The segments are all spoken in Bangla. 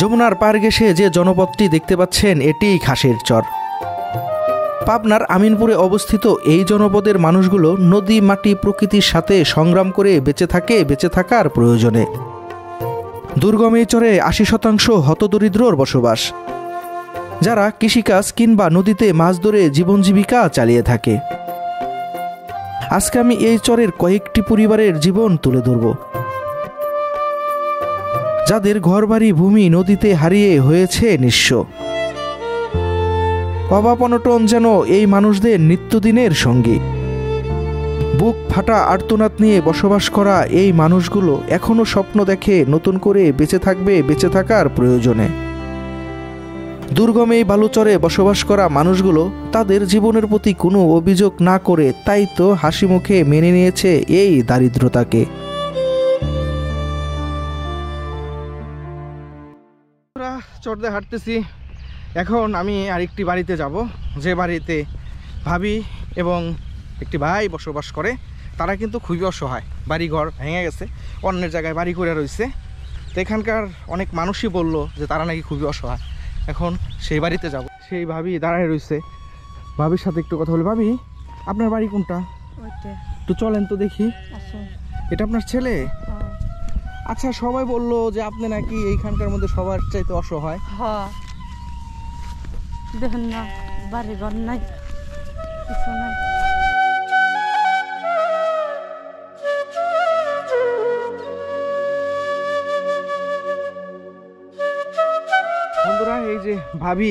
যমুনার পার ঘেঁষে যে জনপদটি দেখতে পাচ্ছেন এটিই খাসের চর। পাবনার আমিনপুরে অবস্থিত এই জনপদের মানুষগুলো নদী, মাটি, প্রকৃতির সাথে সংগ্রাম করে বেঁচে থাকার প্রয়োজনে। দুর্গম এই চরে ৮০% হতদরিদ্রর বসবাস, যারা কৃষিকাজ কিংবা নদীতে মাছ ধরে জীবন জীবিকা চালিয়ে থাকে। আজকে আমি এই চরের কয়েকটি পরিবারের জীবন তুলে ধরব, যাদের ঘরবাড়ি, ভূমি নদীতে হারিয়ে হয়েছে নিঃস্ব। অভাব অনটন যেন এই মানুষদের নিত্যদিনের সঙ্গী। বুক ফাটা আর্তনাদ নিয়ে বসবাস করা এই মানুষগুলো এখনো স্বপ্ন দেখে নতুন করে বেঁচে থাকার প্রয়োজনে। দুর্গম এই বালুচরে বসবাস করা মানুষগুলো তাদের জীবনের প্রতি কোনো অভিযোগ না করে তাই তো হাসি মুখে মেনে নিয়েছে এই দারিদ্রতাকে। চড়তে হাঁটতেছি। এখন আমি আরেকটি বাড়িতে যাব, যে বাড়িতে ভাবি এবং একটি ভাই বসবাস করে। তারা কিন্তু খুবই অসহায়, বাড়িঘর ভেঙে গেছে, অন্যের জায়গায় বাড়ি করে রয়েছে। তো এখানকার অনেক মানুষই বলল যে তারা নাকি খুবই অসহায়। এখন সেই বাড়িতে যাব। সেই ভাবি দাঁড়ায় রয়েছে, ভাবির সাথে একটু কথা বলি। ভাবি, আপনার বাড়ি কোনটা? একটু চলেন তো দেখি। এটা আপনার ছেলে? আচ্ছা, সবাই বললো যে আপনি নাকি এইখানকার মধ্যে সবার চাইতে অসহায়। দেখেন না, বাড়ি ঘর নাই, কিছু নাই। বন্ধুরা, এই যে ভাবি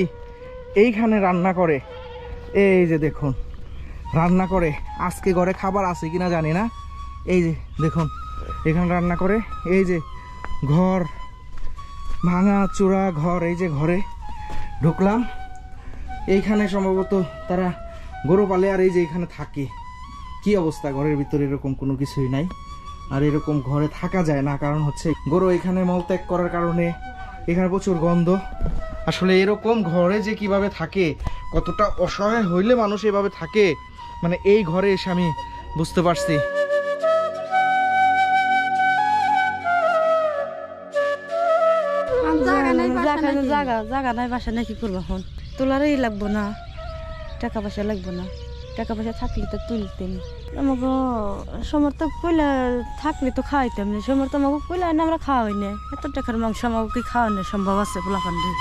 এইখানে রান্না করে, এই যে দেখুন রান্না করে। আজকে ঘরে খাবার আছে কিনা জানি না। এই যে দেখুন এখানে রান্না করে। এই যে ঘর, ভাঙা চূড়া ঘর। এই যে ঘরে ঢুকলাম, এইখানে সম্ভবত তারা গরু পালে আর এই যে এখানে থাকে। কি অবস্থা, ঘরের ভিতরে এরকম কোনো কিছুই নাই। আর এরকম ঘরে থাকা যায় না, কারণ হচ্ছে গরু এখানে মলত্যাগ করার কারণে এখানে প্রচুর গন্ধ। আসলে এরকম ঘরে যে কিভাবে থাকে, কতটা অসহায় হইলে মানুষ এভাবে থাকে, মানে এই ঘরে এসে আমি বুঝতে পারছি। জায়গা নাই, বাসা নাই, কি করবো এখন? তোলারই লাগবো না, টাকা পয়সা লাগবো না। টাকা পয়সা থাকলে তো তুলতেন। আমাকে সমর্থ কইলে থাকলে তো খাওয়াইতাম না। সমর্থ আমাকে কইলে না, আমরা খাওয়াই না। এত টাকার মাংস আমাকে কি খাওয়ানোর সম্ভব আছে? পোলাপান্ডি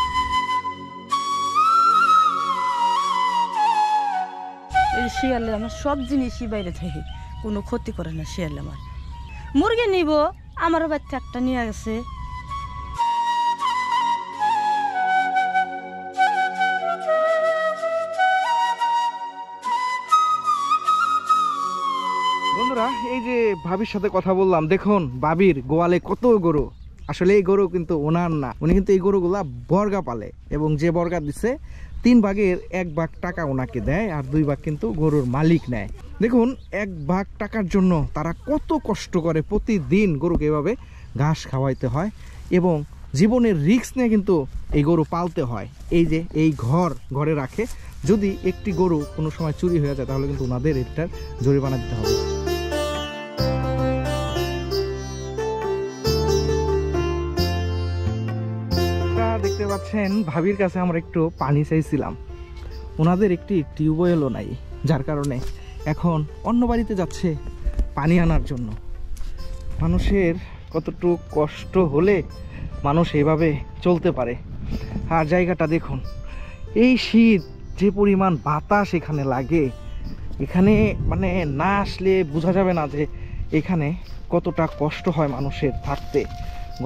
এই শিয়ালে আমার সব জিনিসই বাইরে থাকে, কোনো ক্ষতি করে না শিয়ালে। আমার মুরগি নিব, আমারও বাচ্চা একটা নিয়ে গেছে। বন্ধুরা, এই যে ভাবির সাথে কথা বললাম, দেখুন ভাবির গোয়ালে কত গরু। আসলে এই গরু কিন্তু ওনার না, উনি কিন্তু এই গরুগুলা বর্গা পালে, এবং যে বর্গা দিচ্ছে 3 ভাগের 1 ভাগ টাকা ওনাকে দেয়, আর 2 ভাগ কিন্তু গরুর মালিক নেয়। দেখুন 1 ভাগ টাকার জন্য তারা কত কষ্ট করে, প্রতিদিন গরুকে এভাবে ঘাস খাওয়াইতে হয় এবং জীবনের রিস্ক নিয়ে কিন্তু এই গরু পালতে হয়। এই যে এই ঘরে রাখে, যদি একটি গরু কোনো সময় চুরি হয়ে যায় তাহলে কিন্তু ওনাদের এটার জরিমানা দিতে হবে। দেখতে পাচ্ছেন ভাবির কাছে আমরা একটু পানি চাইছিলাম, ওনাদের একটি টিউবওয়েলও নাই, যার কারণে এখন অন্য বাড়িতে যাচ্ছে পানি আনার জন্য। মানুষের কতটুকু কষ্ট হলে মানুষ এভাবে চলতে পারে। আর জায়গাটা দেখুন, এই শীত যে পরিমাণ বাতাস এখানে লাগে, এখানে মানে না আসলে বোঝা যাবে না যে এখানে কতটা কষ্ট হয় মানুষের থাকতে।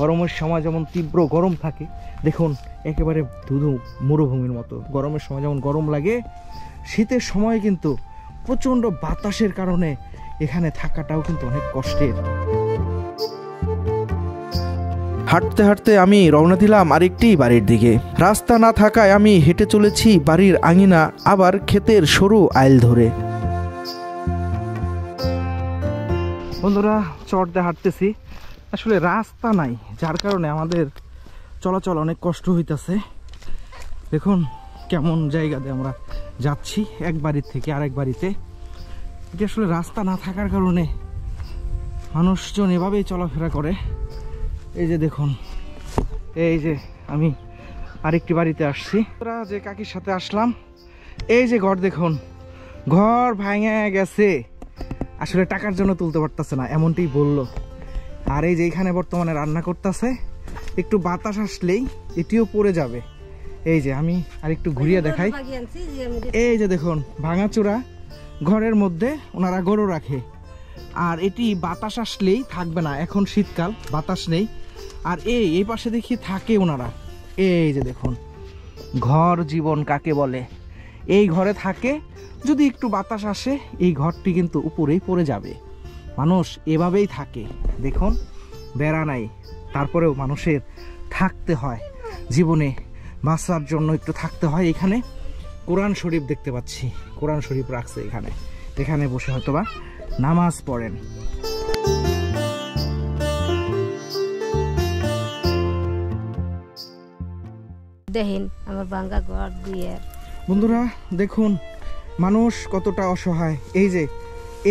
গরমের সময় যেমন তীব্র গরম থাকে, দেখুন একেবারে ধুধু মরুভূমির মতো। গরমের সময় যেমন গরম লাগে, শীতের সময় কিন্তু প্রচণ্ড বাতাসের কারণে এখানে থাকাটাও কিন্তু অনেক কষ্টের। হাঁটতে হাঁটতে আমি রওনা দিলাম আরেকটি বাড়ির দিকে। রাস্তা না থাকায় আমি হেঁটে চলেছি বাড়ির আঙিনা, আবার ক্ষেতের সরু আইল ধরে। বন্ধুরা, চড়তে হাঁটতেছি, আসলে রাস্তা নাই, যার কারণে আমাদের চলাচল অনেক কষ্ট হইতেছে। দেখুন কেমন জায়গাতে আমরা যাচ্ছি, এক বাড়ির থেকে আরেক বাড়িতে। এটি আসলে রাস্তা না থাকার কারণে মানুষজন এভাবেই চলাফেরা করে। এই যে দেখুন, এই যে আমি আরেকটি বাড়িতে আসছি। তোরা যে কাকির সাথে আসলাম, এই যে ঘর দেখুন, ঘর ভাঙে গেছে, আসলে টাকার জন্য তুলতে পারতেছে না এমনটাই বললো। আর এই যে এখানে বর্তমানে রান্না করতেছে, একটু বাতাস আসলেই এটিও পড়ে যাবে। এই যে আমি আরেকটু ঘুরিয়ে দেখাই, এই যে দেখুন ভাঙাচোরা ঘরের মধ্যে ওনারা গরু রাখে, আর এটি বাতাস আসলেই থাকবে না, এখন শীতকাল বাতাস নেই। আর এই পাশে দেখি থাকে ওনারা, এই যে দেখুন ঘর জীবন কাকে বলে, এই ঘরে থাকে, যদি একটু বাতাস আসে এই ঘরটি কিন্তু উপরেই পড়ে যাবে। মানুষ এভাবেই থাকে, দেখুন বেড়া নাই, তারপরেও মানুষের থাকতে হয়, জীবনে বাঁচার জন্য একটু থাকতে হয়। এখানে কোরআন শরীফ দেখতে পাচ্ছি, কোরআন শরীফ রাখছে এখানে, এখানে বসে হয়তোবা নামাজ পড়েন। দেখেন আমার ভাঙ্গা ঘর দুইয়ের। বন্ধুরা দেখুন মানুষ কতটা অসহায়, এই যে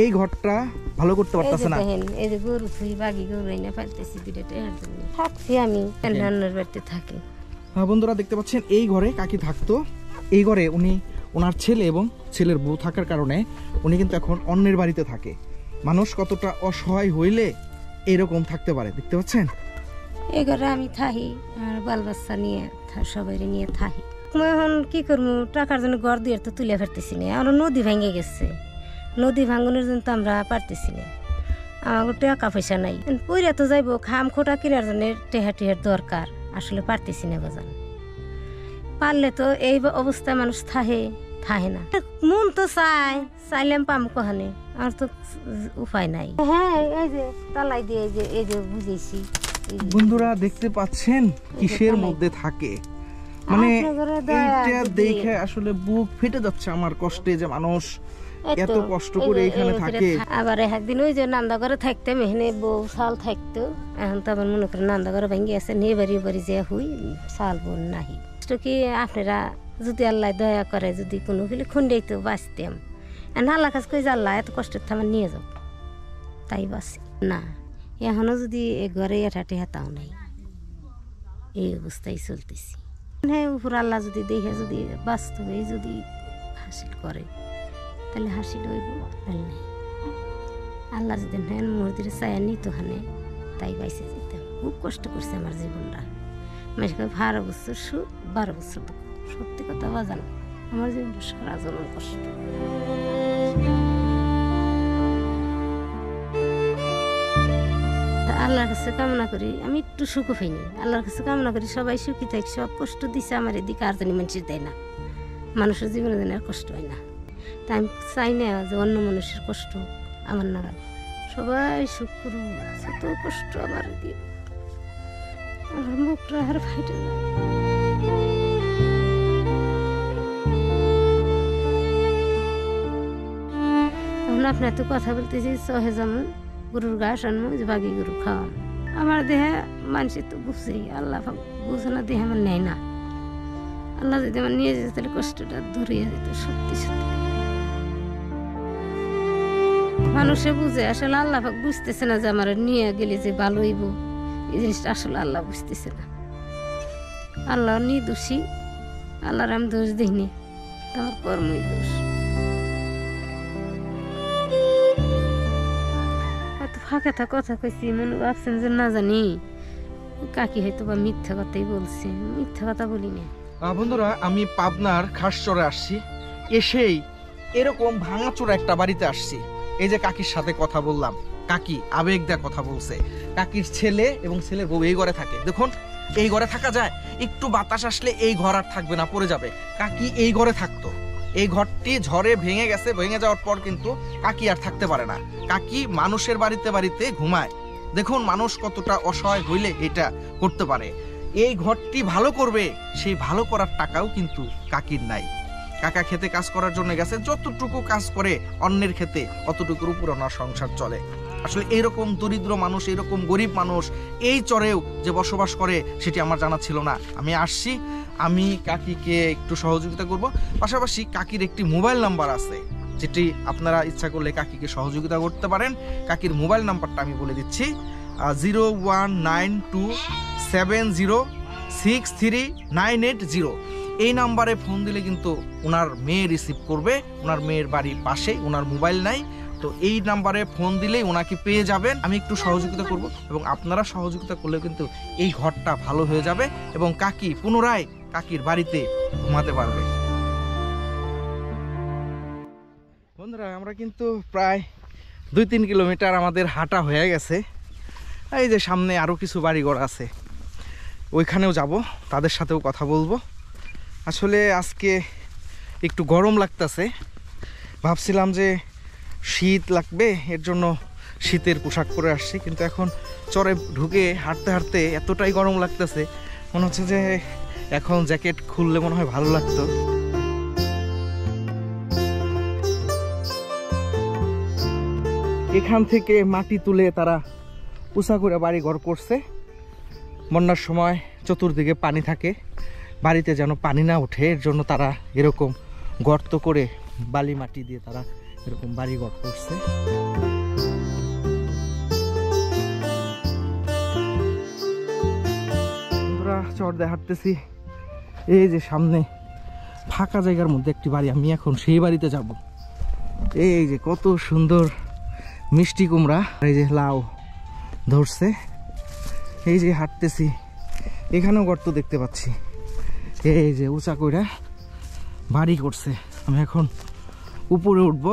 এই ঘরটা ভালো করতে পারতেছে না। দেখেন এই যে গরু থুই বাগি গরু এনে ফেলতেছি দুইটা টেহার জন্য থাকছি আমি, রান্নার বাড়িতে থাকি। বন্ধুরা দেখতে পাচ্ছেন এই ঘরে কাকি থাকতো, এই ঘরে উনি ওনার ছেলে এবং ছেলের বউ থাকার কারণে উনি কিন্তু এখন অন্যের বাড়িতে থাকে। মানুষ কতটা অসহায় হইলে এরকম থাকতে পারে, দেখতে পাচ্ছেন। এই ঘরে আমি থাকি আর বাল বাচ্চা নিয়ে সবাই নিয়ে থাকি। এখন কি করবো, টাকার জন্য ঘর দিয়ে তো তুলে ফেলতেছি না, আর নদী ভেঙে গেছে, নদী ভাঙনের জন্য তো আমরা পারতেছি না, আমার টাকা পয়সা নাই, পইরা তো যাইবো খাম খোটা কেনার জন্য টেহার দরকার, আসলে পারতেছি না বাজান। পারলে তো এই অবস্থায় মানুষ থাহে না, মন তো চাইলাম পাম কহানে, আর তো উপায় নাই। হ্যাঁ এই যে তালাই দিয়ে এই যে বুঝেছি। বন্ধুরা দেখতে পাচ্ছেন কিসের মধ্যে থাকে, মানে এইটা দেখে আসলে বুক ফেটে যাচ্ছে আমার কষ্টে, যে মানুষ এত কষ্ট করে এখানে থাকে। আবার একদিন ওই যে নান্দাগরে থাকতাম, এখানে বউ শাল থাকতো, এখন তো আবার মনে করেন নান্দাগরে ভেঙে আছে, নিয়ে বাড়ি যে হুই শাল বোন নাহি। কি আপনারা যদি আল্লাহ দয়া করে যদি কোনো গেলে খুন্ডেই তো বাঁচতাম, আল্লাহ কাজ করে আল্লাহ এত কষ্টের থামার নিয়ে যাও, তাই বাঁচি না। এখনো যদি এ ঘরে এটাটে হাতাও নাই, এই অবস্থায় চলতেছি। হ্যাঁ উপর আল্লাহ যদি দেখে যদি বাস্তবে যদি হাসিল করে তাহলে হাসিল হইব, নাহলে আল্লাহ যদি হ্যাঁ মসজিদে চায়া নিত হানে, তাই বাইসে যেতাম। খুব কষ্ট করছে আমার জীবনটা, মাসে 12 বছর সুখ 12 বছর দুঃখ, সত্যি কথা বাজান আমার জীবনটা সারা জীবন কষ্ট। আল্লাহর কাছে কামনা করি আমি একটু সুখ পাইনি, আল্লাহর কাছে কামনা করি সবাই সুখী থাক। সব কষ্ট দিছে আমার এদিকে, আর জানি মানুষের দেয় না, মানুষের জীবনে যেন আর কষ্ট হয় না। তাই আমি চাই না যে অন্য মানুষের কষ্ট আমার না, সবাই সুখ করুন, যত কষ্ট আমার দিয়ে আমার মুখটা আর ফাইটে যায়। তখন আপনার তো কথা বলতেছি সহে যেমন গরুর ঘাস আনবো, যে বাকি গরু খাওয়াম, আমার দেহে মানুষের তো বুঝেই, আল্লাহ বুঝে না দেহে আমার নেয় না। আল্লাহ যদি আমার নিয়ে যেত তাহলে কষ্টটা ধরিয়ে যেত, সত্যি সত্যি মানুষে বুঝে, আসলে আল্লাহ বুঝতেছে না যে আমার নিয়ে গেলে যে ভালো হইব, এই জিনিসটা আসলে আল্লাহ বুঝতেছে না। আল্লাহ নির্দোষী, আল্লাহর আমি দোষ দিইনি, আমার কর্মই দোষ। ফাঁকা কথা কইছি, মনে ভাবছেন যে না জানি কাকি হয়তো বা মিথ্যা কথাই বলছে, মিথ্যা কথা বলি না। বন্ধুরা আমি পাবনার খাসচরে আসছি, এসেই এরকম ভাঙাচোরা একটা বাড়িতে আসছি। এই যে কাকির সাথে কথা বললাম, কাকি আবেগ দেয়া কথা বলছে, কাকির ছেলে এবং ছেলের বউ এই ঘরে থাকে। দেখুন এই ঘরে থাকা যায়, একটু বাতাস আসলে এই ঘর আর থাকবে না, পড়ে যাবে। কাকি এই ঘরে থাকতো, এই ঘরটি ঝড়ে ভেঙে গেছে, ভেঙে যাওয়ার পর কিন্তু কাকি আর থাকতে পারে না, কাকি মানুষের বাড়িতে বাড়িতে ঘুমায়। দেখুন মানুষ কতটা অসহায় হইলে এটা করতে পারে। এই ঘরটি ভালো করবে, সেই ভালো করার টাকাও কিন্তু কাকির নাই। কাকা খেতে কাজ করার জন্য গেছে, যতটুকু কাজ করে অন্যের খেতে অতটুকুর উপর ওনার সংসার চলে। আসলে এইরকম দরিদ্র মানুষ, এরকম গরিব মানুষ এই চরেও যে বসবাস করে সেটি আমার জানা ছিল না। আমি আসছি, আমি কাকিকে একটু সহযোগিতা করব। পাশাপাশি কাকির একটি মোবাইল নাম্বার আছে, যেটি আপনারা ইচ্ছা করলে কাকিকে সহযোগিতা করতে পারেন। কাকির মোবাইল নাম্বারটা আমি বলে দিচ্ছি, 019270706 6390। এই নাম্বারে ফোন দিলে কিন্তু ওনার মেয়ে রিসিভ করবে। ওনার মেয়ের বাড়ির পাশে, ওনার মোবাইল নাই, তো এই নাম্বারে ফোন দিলেই ওনাকে পেয়ে যাবেন। আমি একটু সহযোগিতা করব এবং আপনারা সহযোগিতা করলেও কিন্তু এই ঘরটা ভালো হয়ে যাবে এবং কাকি পুনরায় কাকির বাড়িতে ঘুমাতে পারবে। বন্ধুরা, আমরা কিন্তু প্রায় 2-3 কিলোমিটার আমাদের হাঁটা হয়ে গেছে। এই যে সামনে আরও কিছু বাড়িঘর আছে, ওইখানেও যাব, তাদের সাথেও কথা বলবো। আসলে আজকে একটু গরম লাগতেছে, ভাবছিলাম যে শীত লাগবে, এর জন্য শীতের পোশাক পরে আসছি, কিন্তু এখন চরে ঢুকে হাঁটতে হাঁটতে এতটাই গরম লাগতেছে, মনে হচ্ছে যে এখন জ্যাকেট খুললে মনে হয় ভালো লাগতো। এখান থেকে মাটি তুলে তারা উঁচা করে বাড়ি ঘর করছে। বন্যার সময় চতুর্দিকে পানি থাকে, বাড়িতে যেন পানি না ওঠে এর জন্য তারা এরকম গর্ত করে বালি মাটি দিয়ে তারা এরকম বাড়ি ঘর করছে। আমরা চর দিয়ে হাঁটতেছি, এই যে সামনে ফাঁকা জায়গার মধ্যে একটি বাড়ি, আমি এখন সেই বাড়িতে যাব। এই যে কত সুন্দর মিষ্টি কুমড়া, এই যে লাউ ধরছে, এই যে হাঁটতেছি, এখানেও গর্ত দেখতে পাচ্ছি, এই যে উঁচা কইরা বাড়ি করছে। আমি এখন উপরে উঠব,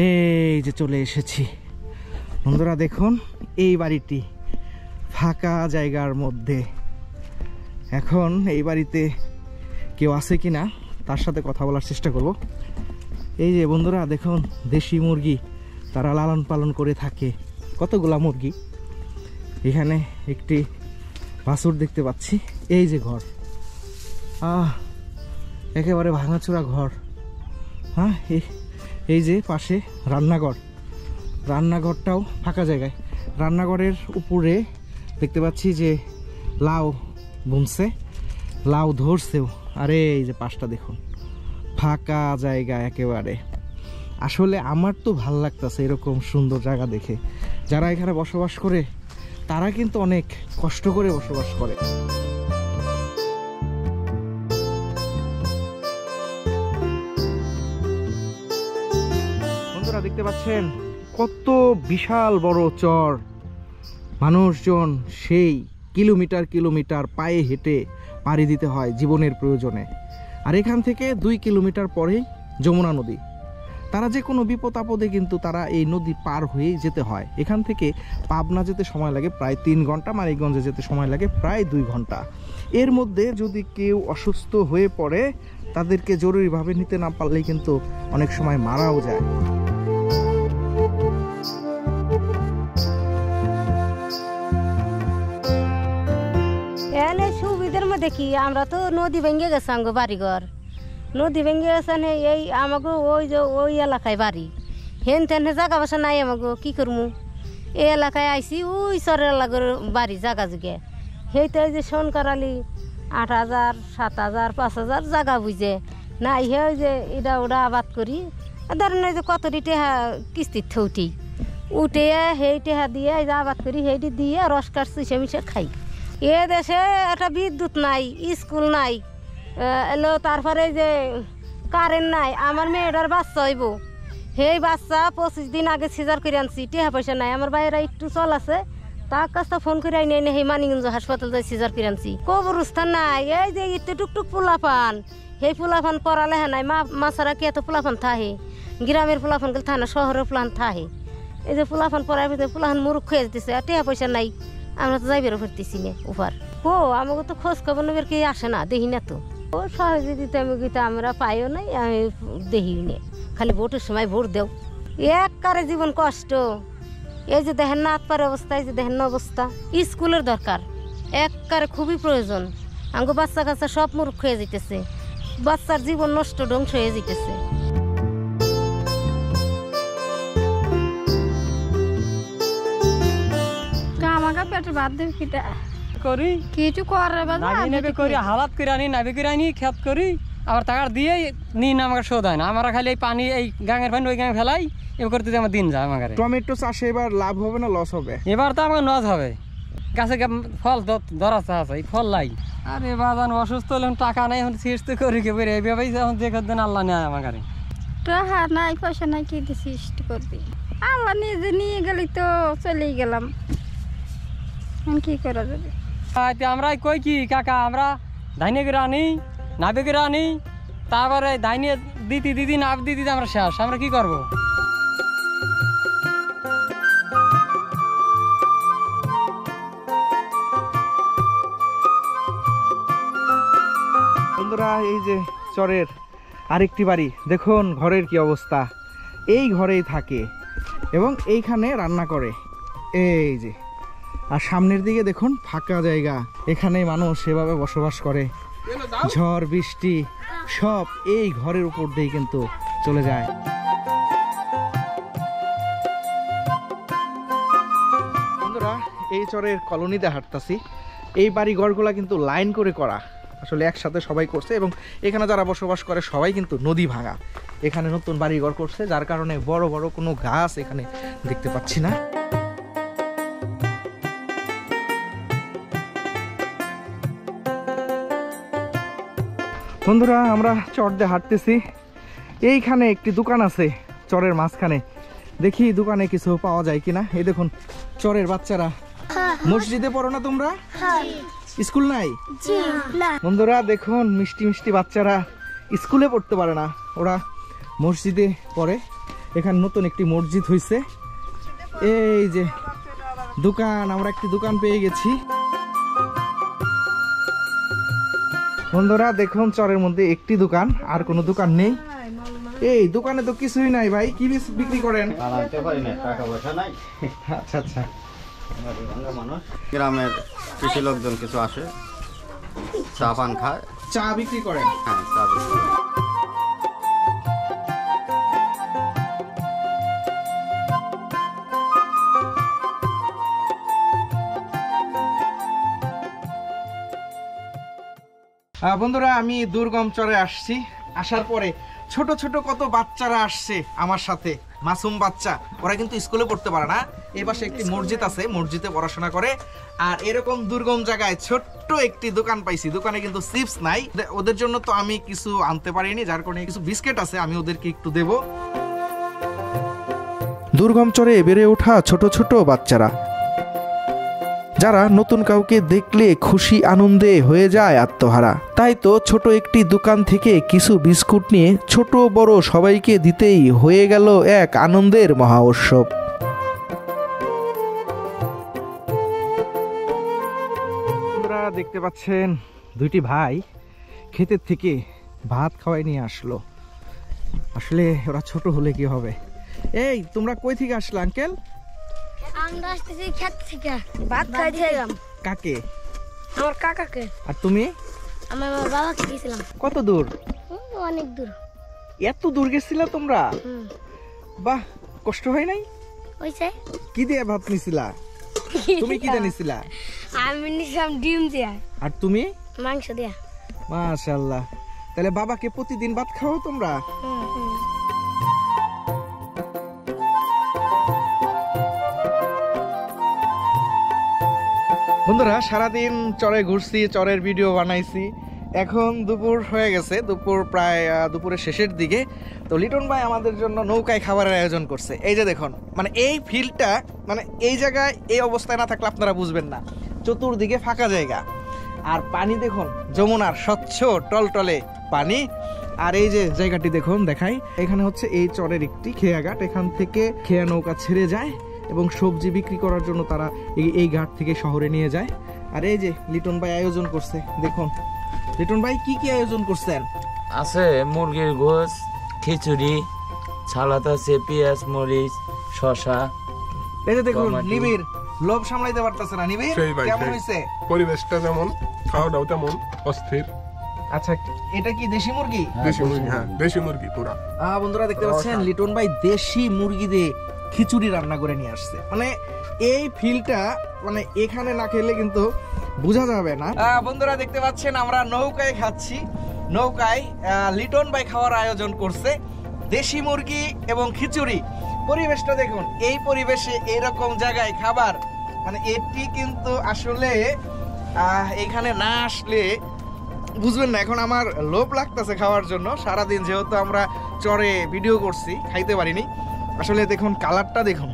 এই যে চলে এসেছি। বন্ধুরা দেখুন, এই বাড়িটি ফাঁকা জায়গার মধ্যে। এখন এই বাড়িতে কেউ আছে কি না তার সাথে কথা বলার চেষ্টা করব। এই যে বন্ধুরা দেখুন, দেশি মুরগি তারা লালন পালন করে থাকে, কতগুলা মুরগি। এখানে একটি বাছুর দেখতে পাচ্ছি। এই যে ঘর, একেবারে ভাঙাচোরা ঘর। হ্যাঁ, এই যে পাশে রান্নাঘর, রান্নাঘরটাও ফাঁকা জায়গায়। রান্নাঘরের উপরে দেখতে পাচ্ছি যে লাউ বুনছে, লাউ ধরছেও। আরে এই যে পাশটা দেখুন, ফাঁকা জায়গা একেবারে। আসলে আমার তো ভাল লাগতেছে এরকম সুন্দর জায়গা দেখে। যারা এখানে বসবাস করে তারা কিন্তু অনেক কষ্ট করে বসবাস করে। বন্ধুরা দেখতে পাচ্ছেন কত বিশাল বড় চর, মানুষজন সেই কিলোমিটার কিলোমিটার পায়ে হেঁটে পাড়ি দিতে হয় জীবনের প্রয়োজনে। আর এখান থেকে 2 কিলোমিটার পরেই যমুনা নদী। তারা যে কোনো বিপদ আপদে কিন্তু তারা এই নদী পার হয়েই যেতে হয়। এখান থেকে পাবনা যেতে সময় লাগে প্রায় 3 ঘন্টা, মানিকগঞ্জে যেতে সময় লাগে প্রায় 2 ঘন্টা। এর মধ্যে যদি কেউ অসুস্থ হয়ে পড়ে তাদেরকে জরুরিভাবে নিতে না পারলেই কিন্তু অনেক সময় মারাও যায়। এনে সুবিধার মধ্যে কি, আমরা তো নদী ভেঙে গেছে, আঙ্গ বাড়িঘর নদী ভেঙে গেছে। এই আমাকে ওই এলাকায় বাড়ি, হেন তেন জায়গা বাসা নাই আমাকে, কি করবো? এই এলাকায় আইসি, ওই চরের এলাকার বাড়ি জায়গা যুগে সেইটা যে সনকারালি 8,000, 7,000, 5,000 জায়গা বুঝে নাই। হে যে এটা ওটা আবাদ করি, ধরেন যে কতটি টেহা কিস্তির উঠি উঠে সেই টেহা দিয়ে আবাদ করি, সেইটি দিয়ে রস কাটছি মিশে খাই। এ দেশে একটা বিদ্যুৎ নাই, স্কুল নাই, এলো তারপরে যে কারেন্ট নাই। আমার মেয়েটার বাচ্চা হইব, সেই বাচ্চা 25 দিন আগে সিজার করে আনছি, টেহা পয়সা নাই। আমার বাইরে একটু চল আছে, তার কাছটা ফোন করে আইনে এনে সেই মানিকগঞ্জ হাসপাতাল যাই সিজার করে আনছি। কবরস্থান নাই, এই যে একটু টুকটুক পোলাপান, সেই পোলাপান পড়ালেখা নাই। মা ছাড়া কি এত পোলাপান থাহে? গ্রামের পোলাপান গেলে থাকে না, শহরের পোলাপান থাহে। এই যে পোলাপান পড়ার ভিতরে পোলাপান মুরুখ খেয়ে যেতেছে, আর টেহা পয়সা নাই। আমরা তো যাইবেরও করতেছি না উপার। আমাকে তো খোঁজ খবর নেবের কে আসে না, দেখি না তো। ও সহযোগিতা আমরা পাইও নাই, আমি দেখি নে, খালি ভোটের সময় ভোট দেও। একবারে জীবন কষ্ট। এই যে দেখেন না আত্মার অবস্থা, এই যে দেখেন না অবস্থা। স্কুলের দরকার একবারে খুবই প্রয়োজন। আঙ্গো বাচ্চা কাচ্চা সব মূর্খ হয়ে যেতেছে, বাচ্চার জীবন নষ্ট ধ্বংস হয়ে যেতেছে। আমাকে পেটে বাদ দেব কিটা করি কিছু করে নেবে করি, হালাত করে আনি, নাবি করে আনি, খেত করি, আবার টাকা দিয়ে নিন। আমাকে শোধ হয় না, আমরা খালি এই পানি, এই গাঙের পানি ওই গাঙে ফেলাই, এবার করতে আমার দিন যায়। আমার টমেটো চাষে এবার লাভ হবে না লস হবে? এবার তো আমার লস হবে। গাছে ফল ধরা আছে, ফল লাই আরে বাজান অসুস্থ হলে টাকা নাই, এখন সৃষ্টি করি কে বেরে এইভাবেই যখন দেখে দেন আল্লাহ নেয় আমার গাড়ি। টাকা নাই পয়সা নাই কি দিয়ে সৃষ্টি করবি, আল্লাহ নিজে নিয়ে গেলি তো চলেই গেলাম, কি করা যাবে। আমরা কই কি কাকা, আমরা ধাইনে করে আনি নাবে করে আনি, তারপরে ধাইনে দিদি নাব দিদি আমরা শেষ, আমরা কি করবো? বন্ধুরা এই যে চরের আরেকটি বাড়ি দেখুন, ঘরের কি অবস্থা। এই ঘরেই থাকে এবং এইখানে রান্না করে, এই যে। আর সামনের দিকে দেখুন ফাঁকা জায়গা, এখানে মানুষ সেভাবে বসবাস করে। ঝড় বৃষ্টি সব এই ঘরের উপর দিয়ে কিন্তু চলে যায়। বন্ধুরা এই চরের কলোনিতে হাঁটতাছি, এই বাড়ি ঘরগুলা কিন্তু লাইন করে করা, আসলে একসাথে সবাই করছে এবং এখানে যারা বসবাস করে সবাই কিন্তু নদী ভাঙা। এখানে নতুন বাড়িঘর করছে, যার কারণে বড় বড় কোনো গাছ এখানে দেখতে পাচ্ছি না। বন্ধুরা আমরা চর দিয়ে হাঁটতেছি, এইখানে একটি দোকান আছে চরের মাঝখানে, দেখি দোকানে কিছু পাওয়া যায় কিনা। এই দেখুন চরের বাচ্চারা, মসজিদে পড়ো না তোমরা? স্কুল নাই? বন্ধুরা দেখুন মিষ্টি মিষ্টি বাচ্চারা স্কুলে পড়তে পারে না, ওরা মসজিদে পড়ে। এখানে নতুন একটি মসজিদ হয়েছে। এই যে দোকান, আমরা একটি দোকান পেয়ে গেছি। বন্ধুরা দেখুন চরের মধ্যে একটি দোকান, আর কোনো দোকান নেই। এই দোকানে তো কিছুই নাই ভাই, কি বিক্রি করেন? আচ্ছা আচ্ছা, গ্রামের কিছু লোকজন কিছু আসে, চা পান খায়। চা বিক্রি করেন? হ্যাঁ, চা বিক্রি করে। বন্ধুরা আমি দুর্গম চরে আসছি, আসার পরে ছোট ছোট কত বাচ্চারা আসছে আমার সাথে, মাসুম বাচ্চা, ওরা কিন্তু স্কুলে পড়তে পারে না। এই পাশে একটি মসজিদ আছে, মসজিদে পড়াশোনা করে। আর এরকম দুর্গম জায়গায় ছোট্ট একটি দোকান পাইছি, দোকানে কিন্তু চিপস নাই, ওদের জন্য তো আমি কিছু আনতে পারিনি, যার কারণে কিছু বিস্কিট আছে, আমি ওদেরকে একটু দেব। দুর্গম চরে বেড়ে ওঠা ছোট ছোট বাচ্চারা, যারা নতুন কাউকে দেখলে খুশি আনন্দে হয়ে যায় আত্মহারা। তাই তো ছোট একটি দোকান থেকে কিছু বিস্কুট নিয়ে ছোট বড় সবাইকে দিতেই হয়ে গেল এক আনন্দের মহা উৎসব। আপনারা দেখতে পাচ্ছেন দুইটি ভাই ক্ষেতের থেকে ভাত খাওয়াই নিয়ে আসলো। আসলে ওরা ছোট হলে কি হবে। এই তোমরা কই থেকে আসলে আঙ্কেল? আমরা আসতেছি ক্ষেত থেকে, ভাত খাইছিলাম। কাকে? আমার কাকাকে। আর তুমি? আমার বাবাকে গেছিলাম। কত দূর? অনেক দূর। এত দূর গেছিলা তোমরা? বাহ, কষ্ট হয় নাই? হইছে। কি দিয়ে ভাত নিছিলা? তুমি কি দিয়ে নিছিলা? আমি নিছিলাম ডিম দিয়ে। আর তুমি? মাংস দিয়ে। মাশাআল্লাহ। তাহলে বাবাকে প্রতিদিন ভাত খাও তোমরা? বন্ধুরা সারাদিন চরে ঘুরছি, চরের ভিডিও বানাইছি, এখন দুপুর হয়ে গেছে, দুপুর প্রায় দুপুরের শেষের দিকে। তো লিটন ভাই আমাদের জন্য নৌকায় খাবারের আয়োজন করছে। এই যে দেখুন, মানে এই ফিল্ডটা, মানে এই জায়গায় এই অবস্থায় না থাকলে আপনারা বুঝবেন না, চতুর্দিকে ফাঁকা জায়গা, আর পানি দেখুন যমুনার স্বচ্ছ টলটলে পানি। আর এই যে জায়গাটি দেখুন, দেখাই, এখানে হচ্ছে এই চরের একটি খেয়া ঘাট, এখান থেকে খেয়া নৌকা ছেড়ে যায় এবং সবজি বিক্রি করার জন্য তারা এই ঘাট থেকে শহরে নিয়ে যায়। আর এই যে লিটন ভাই আয়োজন করছে, দেখুন লিটন ভাই কি কি আয়োজন করছেন? আছে মুরগির গোশ, খিচুড়ি, সালাদ আছে, পেঁয়াজ, মরিচ, শসা। এই যে দেখুন নিবিড় লোভ সামলাইতে পারতেছে না। নিবিড় কেমন হয়েছে? পরিবেশটা যেমন, খাওয়া দাওয়া তেমন অস্থির। আচ্ছা, এটা কি দেশি মুরগি? দেশি মুরগি, হ্যাঁ দেশি মুরগি পুরা। বন্ধুরা দেখতে পাচ্ছেন লিটন ভাই দেশি মুরগি দিয়ে খিচুড়ি রান্না করে নিয়ে আসছে। মানে এই ফিলটা মানে এখানে না খেলে কিন্তু বোঝা যাবে না। বন্ধুরা দেখতে পাচ্ছেন আমরা নৌকায় খাচ্ছি, নৌকায় লিটন ভাই খাওয়ার আয়োজন করছে, দেশি মুরগি এবং খিচুড়ি। পরিবেশটা দেখুন, এই পরিবেশে এরকম জায়গায় খাবার, মানে এটি কিন্তু আসলে এইখানে না আসলে বুঝবেন না। এখন আমার লোভ লাগতেছে খাওয়ার জন্য। সারাদিন যেহেতু আমরা চরে ভিডিও করছি, খাইতে পারিনি। আসলে দেখুন কালারটা দেখুন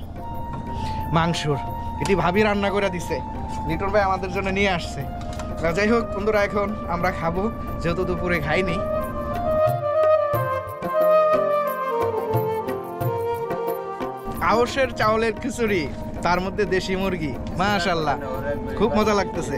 মাংসর, এটি ভাবি রান্না করে দিছে, লিটন ভাই আমাদের জন্য নিয়ে আসছে। যাই হোক বন্ধুরা, এখন আমরা খাবো, যেহেতু দুপুরে খাইনি। আউশের চাউলের খিচুড়ি, তার মধ্যে দেশি মুরগি, মাশাআল্লাহ খুব মজা লাগতেছে।